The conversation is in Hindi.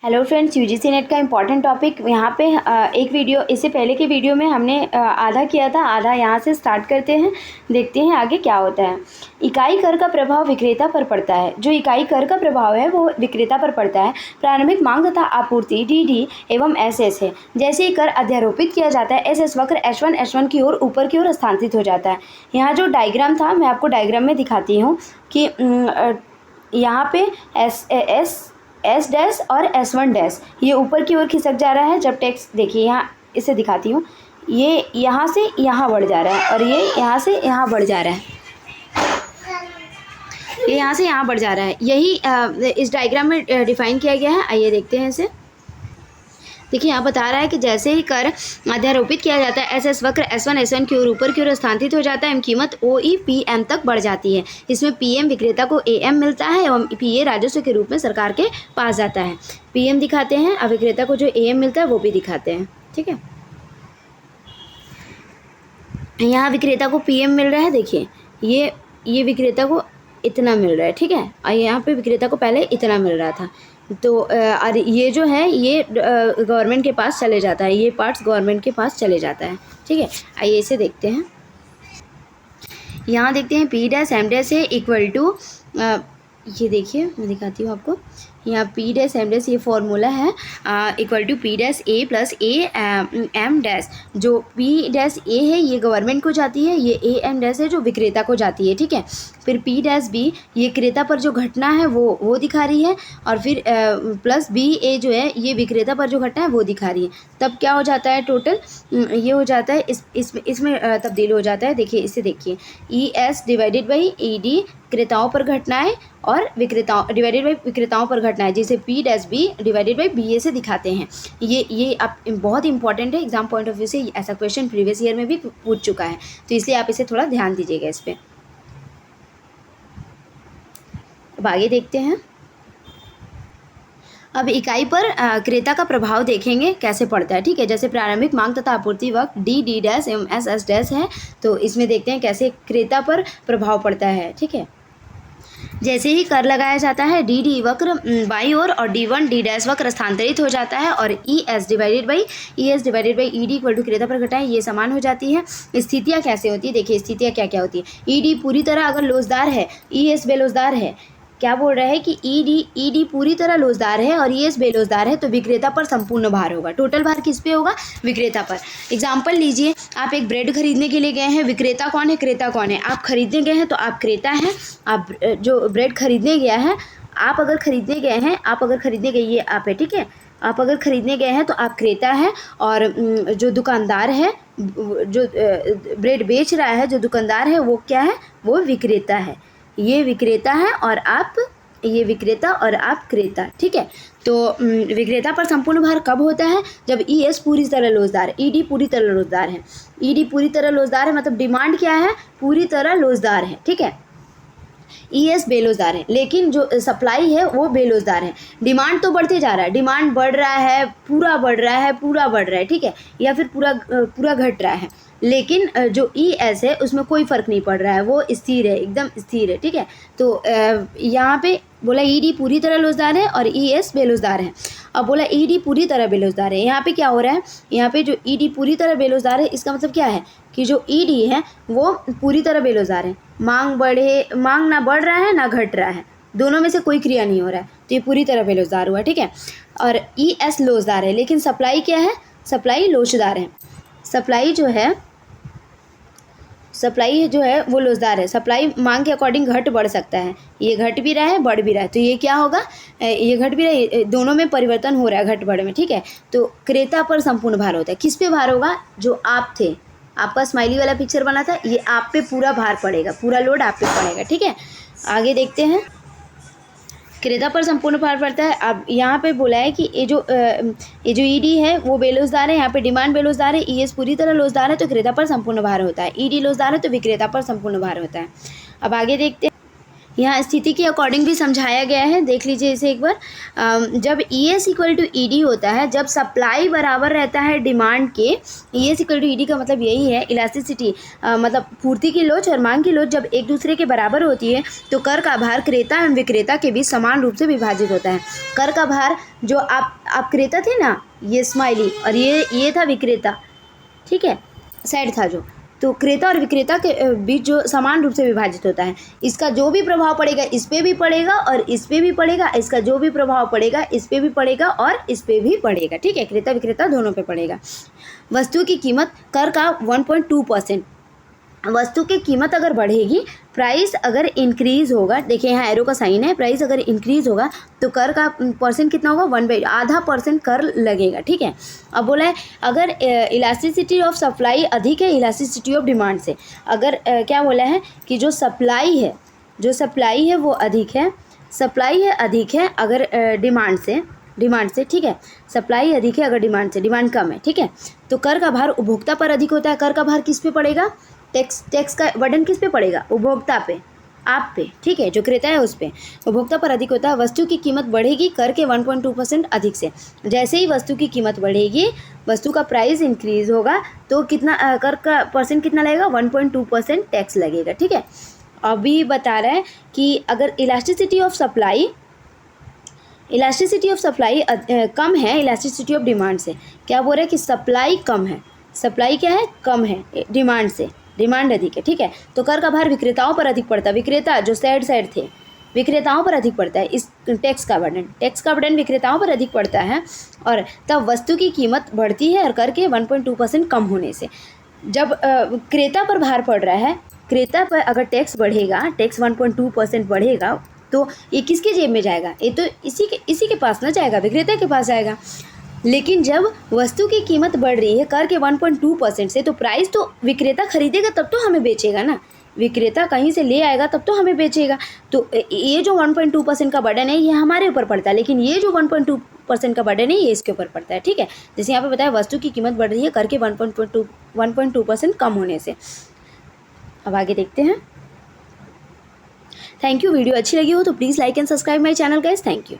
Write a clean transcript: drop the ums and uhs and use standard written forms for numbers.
हेलो फ्रेंड्स, यूजीसी नेट का इम्पॉर्टेंट टॉपिक यहाँ पे एक वीडियो, इससे पहले के वीडियो में हमने आधा किया था, आधा यहाँ से स्टार्ट करते हैं, देखते हैं आगे क्या होता है। इकाई कर का प्रभाव विक्रेता पर पड़ता है। जो इकाई कर का प्रभाव है वो विक्रेता पर पड़ता है। प्रारंभिक मांग तथा आपूर्ति डी एवं एस है। जैसे ही कर अध्यारोपित किया जाता है एस वक्र H1 की ओर ऊपर की ओर स्थानांतरित हो जाता है। यहाँ जो डायग्राम था मैं आपको डायग्राम में दिखाती हूँ कि यहाँ पे एस डैश और S1 डैश ये ऊपर की ओर खिसक जा रहा है। जब टेक्स्ट देखिए, यहाँ इसे दिखाती हूँ, ये यहाँ से यहाँ बढ़ जा रहा है और ये यहाँ से यहाँ बढ़ जा रहा है, ये यहाँ से यहाँ बढ़ जा रहा है। यही इस डायग्राम में डिफाइन किया गया है। आइए देखते हैं इसे। देखिए यहाँ बता रहा है कि जैसे ही कर अध्यारोपित किया जाता है एस वक्र S1 की ओर ऊपर की ओर स्थानांतरित हो जाता है एवं कीमत OE PM तक बढ़ जाती है। इसमें PM विक्रेता को AM मिलता है एवं PA राजस्व के रूप में सरकार के पास जाता है। PM दिखाते हैं, अब विक्रेता को जो AM मिलता है वो भी दिखाते हैं। ठीक है, यहाँ विक्रेता को PM मिल रहा है। देखिए ये विक्रेता को इतना मिल रहा है। ठीक है, और यहाँ पे विक्रेता को पहले इतना मिल रहा था। तो और ये जो है ये गवर्नमेंट के पास चले जाता है, ये पार्ट्स गवर्नमेंट के पास चले जाता है। ठीक है, आइए इसे देखते हैं। यहाँ देखते हैं P डैश M डैश है इक्वल टू, ये देखिए मैं दिखाती हूँ आपको। यहाँ P डैश M डैश ये फॉर्मूला है equal to P dash A plus A M dash. जो P डैश A है ये गवर्नमेंट को जाती है, ये A M डैश है जो विक्रेता को जाती है। ठीक है, फिर P डैश B ये क्रेता पर जो घटना है वो दिखा रही है, और फिर प्लस B A जो है ये विक्रेता पर जो घटना है वो दिखा रही है। तब क्या हो जाता है, टोटल ये हो जाता है, इसमें तब्दील हो जाता है। देखिए इसे देखिए, ES डिवाइडेड बाई ED क्रेताओं पर घटनाएं और विक्रेताओं डिवाइडेड बाई विक्रेताओं पर घटनाएं, जिसे P dash B divided by BA से दिखाते हैं। ये आप बहुत इंपॉर्टेंट है, एग्जाम पॉइंट ऑफ व्यू से ऐसा क्वेश्चन प्रीवियस ईयर में भी पूछ चुका है, तो इसलिए आप इसे थोड़ा ध्यान दीजिएगा इस पर। अब आगे देखते हैं। अब इकाई पर क्रेता का प्रभाव देखेंगे कैसे पड़ता है। ठीक है, जैसे प्रारंभिक मांग तथा आपूर्ति वक्त D डैश एवं S डैश है, तो इसमें देखते हैं कैसे क्रेता पर प्रभाव पड़ता है। ठीक है, जैसे ही कर लगाया जाता है D वक्र बाई ओर और D1 D डैश वक्र स्थानांतरित हो जाता है और ES divided by ED equal to क्रेता पर घटाएं ये समान हो जाती है। स्थितियाँ कैसे होती है, देखिए स्थितियाँ क्या क्या होती है। ED पूरी तरह अगर लोजदार है, ES बेलोजदार है। क्या बोल रहा है कि ED पूरी तरह लोजदार है और ES बेलोजदार है, तो विक्रेता पर संपूर्ण भार होगा। टोटल भार किस पे होगा, विक्रेता पर। एग्जाम्पल लीजिए, आप एक ब्रेड खरीदने के लिए गए हैं, विक्रेता कौन है, क्रेता कौन है। आप खरीदने गए हैं तो आप क्रेता हैं, आप जो ब्रेड खरीदने गया है, आप अगर खरीदने गए हैं, ये आप है। ठीक है, आप अगर खरीदने गए हैं तो आप क्रेता है, और जो दुकानदार है, जो ब्रेड बेच रहा है, जो दुकानदार है वो क्या है, वो विक्रेता है। ये विक्रेता है और आप, ये विक्रेता और आप क्रेता। ठीक है, तो विक्रेता पर संपूर्ण भार कब होता है, जब ES पूरी तरह लोजदार है, ED पूरी तरह लोजदार है। ED पूरी तरह लोजदार है मतलब डिमांड क्या है, पूरी तरह लोजदार है। ठीक है, ES बेलोजदार है, लेकिन जो सप्लाई है वो बेलोजदार है। डिमांड तो बढ़ते जा रहा है, डिमांड बढ़ रहा है, पूरा बढ़ रहा है। ठीक है, या फिर पूरा घट रहा है, लेकिन जो ES है उसमें कोई फ़र्क नहीं पड़ रहा है, वो स्थिर है, एकदम स्थिर है। ठीक है, तो यहाँ पे बोला ED पूरी तरह लोजदार है और ES बेलोजदार है। अब बोला ED पूरी तरह बेलोजदार है, यहाँ पे क्या हो रहा है, यहाँ पे जो ED पूरी तरह बेलोजदार है, इसका मतलब क्या है कि जो ED है वो पूरी तरह बेलोजदार है। मांग ना बढ़ रहा है ना घट रहा है, दोनों में से कोई क्रिया नहीं हो रहा है, तो ये पूरी तरह बेलोजदार हुआ। ठीक है, और ES लोजदार है, लेकिन सप्लाई क्या है, सप्लाई लोचदार है। सप्लाई जो है वो लोचदार है। सप्लाई मांग के अकॉर्डिंग घट बढ़ सकता है, ये घट भी रहा है बढ़ भी रहा है, तो ये क्या होगा, ये घट भी रहा है, दोनों में परिवर्तन हो रहा है घट बढ़ में। ठीक है, तो क्रेता पर संपूर्ण भार होता है। किस पे भार होगा, जो आप थे, आपका स्माइली वाला पिक्चर बना था, ये आप पे पूरा भार पड़ेगा, पूरा लोड आप पे पड़ेगा। ठीक है, आगे देखते हैं। क्रेता पर संपूर्ण भार पड़ता है। अब यहाँ पे बोला है कि ये जो ED है वो बेलोजदार है, यहाँ पे डिमांड बेलोजदार है, ES पूरी तरह लोजदार है, तो क्रेता पर संपूर्ण भार होता है। ED लोजदार है तो विक्रेता पर संपूर्ण भार होता है। अब आगे देखते हैं। यहाँ स्थिति के अकॉर्डिंग भी समझाया गया है, देख लीजिए इसे एक बार। जब ES इक्वल टू ED होता है, जब सप्लाई बराबर रहता है डिमांड के, ES इक्वल टू ED का मतलब यही है इलास्टिसिटी, मतलब पूर्ति की लोच और मांग की लोच जब एक दूसरे के बराबर होती है तो कर का भार क्रेता एवं विक्रेता के बीच समान रूप से विभाजित होता है। कर का भार, जो आप क्रेता थे ना, ये स्माइली, और ये था विक्रेता, ठीक है, साइड था जो, तो क्रेता और विक्रेता के बीच जो समान रूप से विभाजित होता है, इसका जो भी प्रभाव पड़ेगा इस पे भी पड़ेगा और इस पे भी पड़ेगा, इसका जो भी प्रभाव पड़ेगा इस पे भी पड़ेगा और इस पे भी पड़ेगा, ठीक है, क्रेता विक्रेता दोनों पे पड़ेगा। वस्तु की कीमत, कर का 1.2%, वस्तु की कीमत अगर बढ़ेगी, प्राइस अगर इंक्रीज़ होगा, देखिए यहाँ एरो का साइन है, प्राइस अगर इंक्रीज़ होगा तो कर का परसेंट कितना होगा, 1/2% कर लगेगा, ठीक है। अब बोला है अगर इलास्टिसिटी ऑफ सप्लाई अधिक है इलास्टिसिटी ऑफ डिमांड से, अगर क्या बोला है कि जो सप्लाई है वो अधिक है, सप्लाई है अधिक है अगर डिमांड से, ठीक है, सप्लाई अधिक है अगर डिमांड कम है, ठीक है, तो कर का भार उपभोक्ता पर अधिक होता है। कर का भार किस पे पड़ेगा, टैक्स का बर्डन किस पे पड़ेगा, उपभोक्ता पे, आप पे, ठीक है, जो क्रेता है उस पे, उपभोक्ता पर अधिक होता है। वस्तु की कीमत बढ़ेगी कर के 1.2% अधिक से, जैसे ही वस्तु की कीमत बढ़ेगी, वस्तु का प्राइस इंक्रीज होगा तो कितना कर का परसेंट कितना लगेगा, 1.2% टैक्स लगेगा, ठीक है। अभी बता रहा है कि अगर इलास्टिसिटी ऑफ सप्लाई कम है इलास्टिसिटी ऑफ डिमांड से, क्या बोल रहा है कि सप्लाई कम है, सप्लाई क्या है, कम है डिमांड से, डिमांड अधिक है, ठीक है, तो कर का भार विक्रेताओं पर अधिक पड़ता है, विक्रेता जो साइड थे विक्रेताओं पर अधिक पड़ता है, इस टैक्स का बर्डन विक्रेताओं पर अधिक पड़ता है, और तब वस्तु की कीमत बढ़ती है और कर के 1.2% कम होने से। जब क्रेता पर भार पड़ रहा है, क्रेता पर अगर टैक्स बढ़ेगा, टैक्स 1.2% बढ़ेगा तो ये किसके जेब में जाएगा, ये तो इसी के पास ना जाएगा, विक्रेता के पास जाएगा। लेकिन जब वस्तु की कीमत बढ़ रही है कर के 1.2% से, तो प्राइस तो विक्रेता खरीदेगा तब तो हमें बेचेगा ना, विक्रेता कहीं से ले आएगा तब तो हमें बेचेगा। तो ये जो 1.2% का बर्डन है ये हमारे ऊपर पड़ता है, लेकिन ये जो 1.2% का बर्डन है ये इसके ऊपर पड़ता है, ठीक है। जैसे यहाँ पे बताया वस्तु की कीमत बढ़ रही है कर के 1.2% कम होने से। अब आगे देखते हैं। Thank you. वीडियो अच्छी लगी हो तो please like and subscribe my channel guys. Thank you.